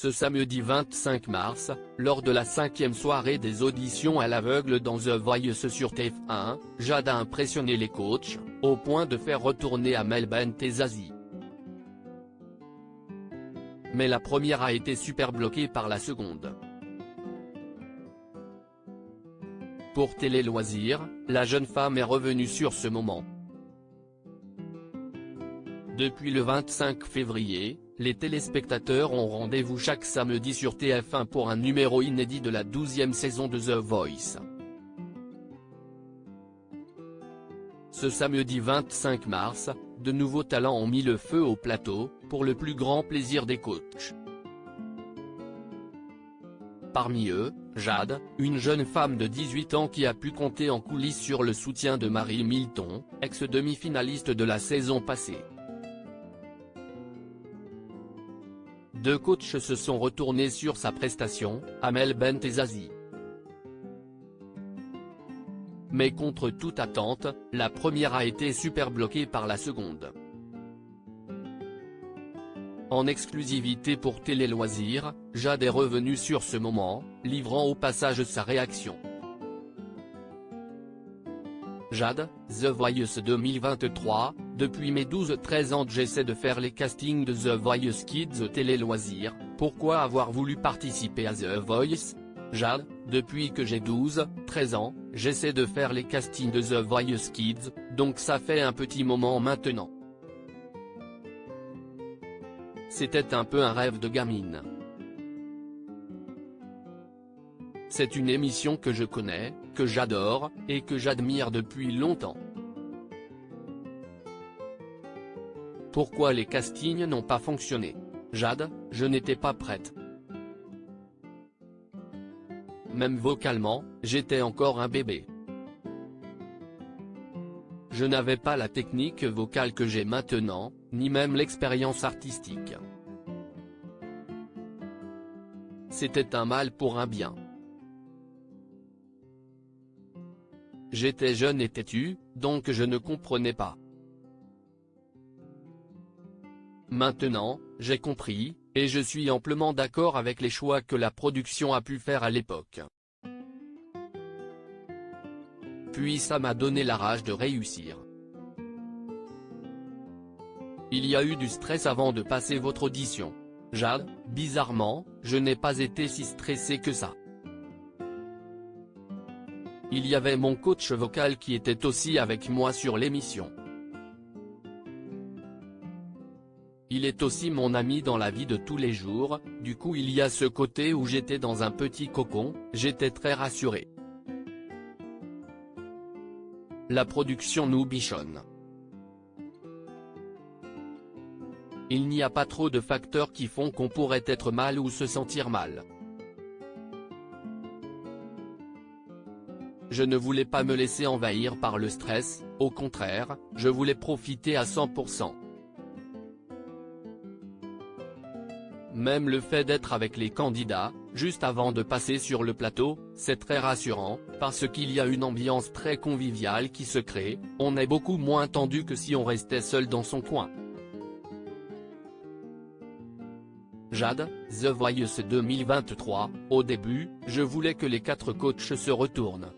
Ce samedi 25 mars, lors de la 5e soirée des auditions à l'aveugle dans The Voice sur TF1, Jade a impressionné les coachs, au point de faire retourner Amel Bent et Zazie. Mais la première a été super bloquée par la seconde. Pour Télé Loisirs, la jeune femme est revenue sur ce moment. Depuis le 25 février, les téléspectateurs ont rendez-vous chaque samedi sur TF1 pour un numéro inédit de la 12e saison de The Voice. Ce samedi 25 mars, de nouveaux talents ont mis le feu au plateau, pour le plus grand plaisir des coachs. Parmi eux, Jade, une jeune femme de 18 ans qui a pu compter en coulisses sur le soutien de Marie Milton, ex-demi-finaliste de la saison passée. Deux coachs se sont retournés sur sa prestation, Amel Bent et Zazie. Mais contre toute attente, la première a été super bloquée par la seconde. En exclusivité pour Télé Loisirs, Jade est revenue sur ce moment, livrant au passage sa réaction. Jade, The Voice 2023, depuis mes 12-13 ans j'essaie de faire les castings de The Voice Kids Télé Loisirs, pourquoi avoir voulu participer à The Voice ? Jade, depuis que j'ai 12-13 ans, j'essaie de faire les castings de The Voice Kids, donc ça fait un petit moment maintenant. C'était un peu un rêve de gamine. C'est une émission que je connais, que j'adore, et que j'admire depuis longtemps. Pourquoi les castings n'ont pas fonctionné ? Jade, je n'étais pas prête. Même vocalement, j'étais encore un bébé. Je n'avais pas la technique vocale que j'ai maintenant, ni même l'expérience artistique. C'était un mal pour un bien. J'étais jeune et têtu, donc je ne comprenais pas. Maintenant, j'ai compris, et je suis amplement d'accord avec les choix que la production a pu faire à l'époque. Puis ça m'a donné la rage de réussir. Il y a eu du stress avant de passer votre audition. Jade, bizarrement, je n'ai pas été si stressé que ça. Il y avait mon coach vocal qui était aussi avec moi sur l'émission. Il est aussi mon ami dans la vie de tous les jours, du coup il y a ce côté où j'étais dans un petit cocon, j'étais très rassuré. La production nous bichonne. Il n'y a pas trop de facteurs qui font qu'on pourrait être mal ou se sentir mal. Je ne voulais pas me laisser envahir par le stress, au contraire, je voulais profiter à 100%. Même le fait d'être avec les candidats, juste avant de passer sur le plateau, c'est très rassurant, parce qu'il y a une ambiance très conviviale qui se crée, on est beaucoup moins tendu que si on restait seul dans son coin. Jade, The Voice 2023, au début, je voulais que les 4 coachs se retournent.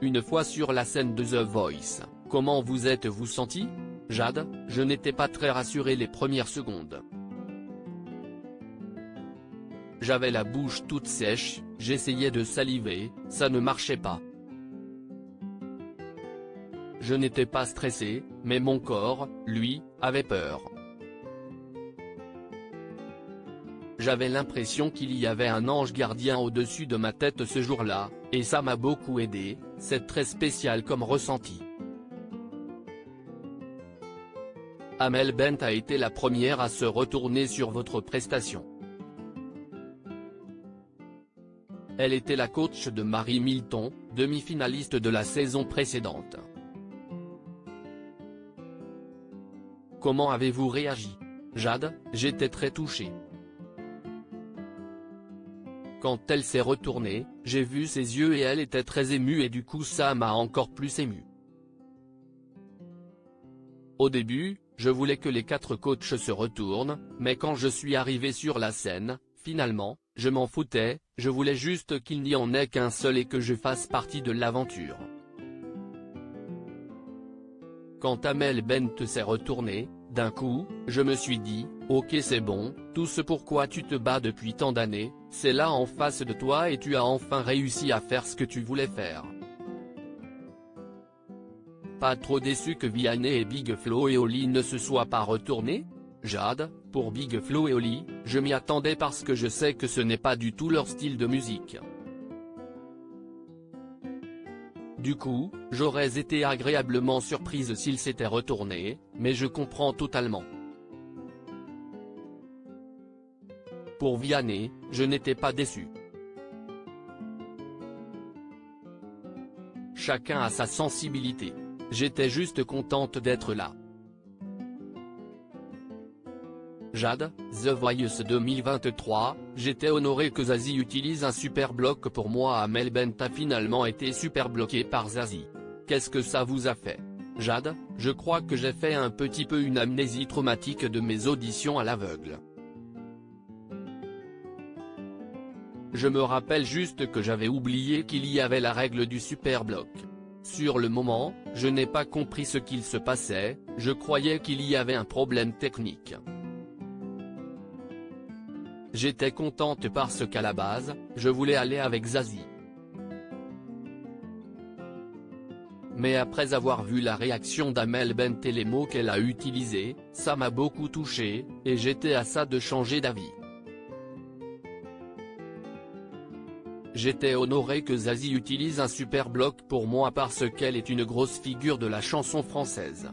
Une fois sur la scène de The Voice, comment vous êtes-vous senti ? Jade, je n'étais pas très rassuré les premières secondes. J'avais la bouche toute sèche, j'essayais de saliver, ça ne marchait pas. Je n'étais pas stressé, mais mon corps, lui, avait peur. J'avais l'impression qu'il y avait un ange gardien au-dessus de ma tête ce jour-là, et ça m'a beaucoup aidé, c'est très spécial comme ressenti. Amel Bent a été la première à se retourner sur votre prestation. Elle était la coach de Marie Milton, demi-finaliste de la saison précédente. Comment avez-vous réagi ? Jade, j'étais très touché. Quand elle s'est retournée, j'ai vu ses yeux et elle était très émue et du coup ça m'a encore plus ému. Au début, je voulais que les 4 coachs se retournent, mais quand je suis arrivé sur la scène, finalement, je m'en foutais, je voulais juste qu'il n'y en ait qu'un seul et que je fasse partie de l'aventure. Quand Amel Bent s'est retourné, d'un coup, je me suis dit, ok c'est bon, tout ce pourquoi tu te bats depuis tant d'années, c'est là en face de toi et tu as enfin réussi à faire ce que tu voulais faire. Pas trop déçu que Vianney et Big Flo et Oli ne se soient pas retournés? Jade, pour Big Flo et Oli, je m'y attendais parce que je sais que ce n'est pas du tout leur style de musique. Du coup, j'aurais été agréablement surprise s'ils s'étaient retournés, mais je comprends totalement. Pour Vianney, je n'étais pas déçu. Chacun a sa sensibilité. J'étais juste contente d'être là. Jade, The Voice 2023, j'étais honoré que Zazie utilise un super bloc pour moi. Amel Bent a finalement été super bloqué par Zazie. Qu'est-ce que ça vous a fait? Jade, je crois que j'ai fait un petit peu une amnésie traumatique de mes auditions à l'aveugle. Je me rappelle juste que j'avais oublié qu'il y avait la règle du super bloc. Sur le moment, je n'ai pas compris ce qu'il se passait, je croyais qu'il y avait un problème technique. J'étais contente parce qu'à la base, je voulais aller avec Zazie. Mais après avoir vu la réaction d'Amel Bent et les mots qu'elle a utilisés, ça m'a beaucoup touché, et j'étais à ça de changer d'avis. J'étais honoré que Zazie utilise un super bloc pour moi parce qu'elle est une grosse figure de la chanson française.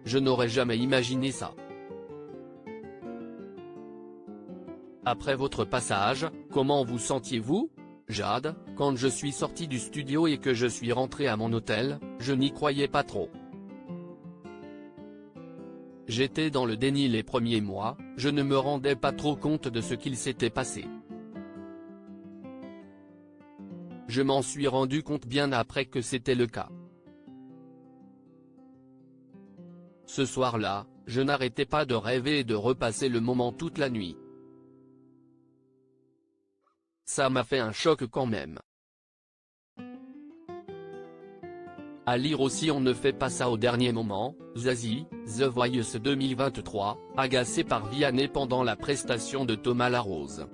Je n'aurais jamais imaginé ça. Après votre passage, comment vous sentiez-vous? Jade, quand je suis sorti du studio et que je suis rentré à mon hôtel, je n'y croyais pas trop. J'étais dans le déni les premiers mois, je ne me rendais pas trop compte de ce qu'il s'était passé. Je m'en suis rendu compte bien après que c'était le cas. Ce soir-là, je n'arrêtais pas de rêver et de repasser le moment toute la nuit. Ça m'a fait un choc quand même. À lire aussi on ne fait pas ça au dernier moment, Zazie, The Voice 2023, agacé par Vianney pendant la prestation de Thomas Larose.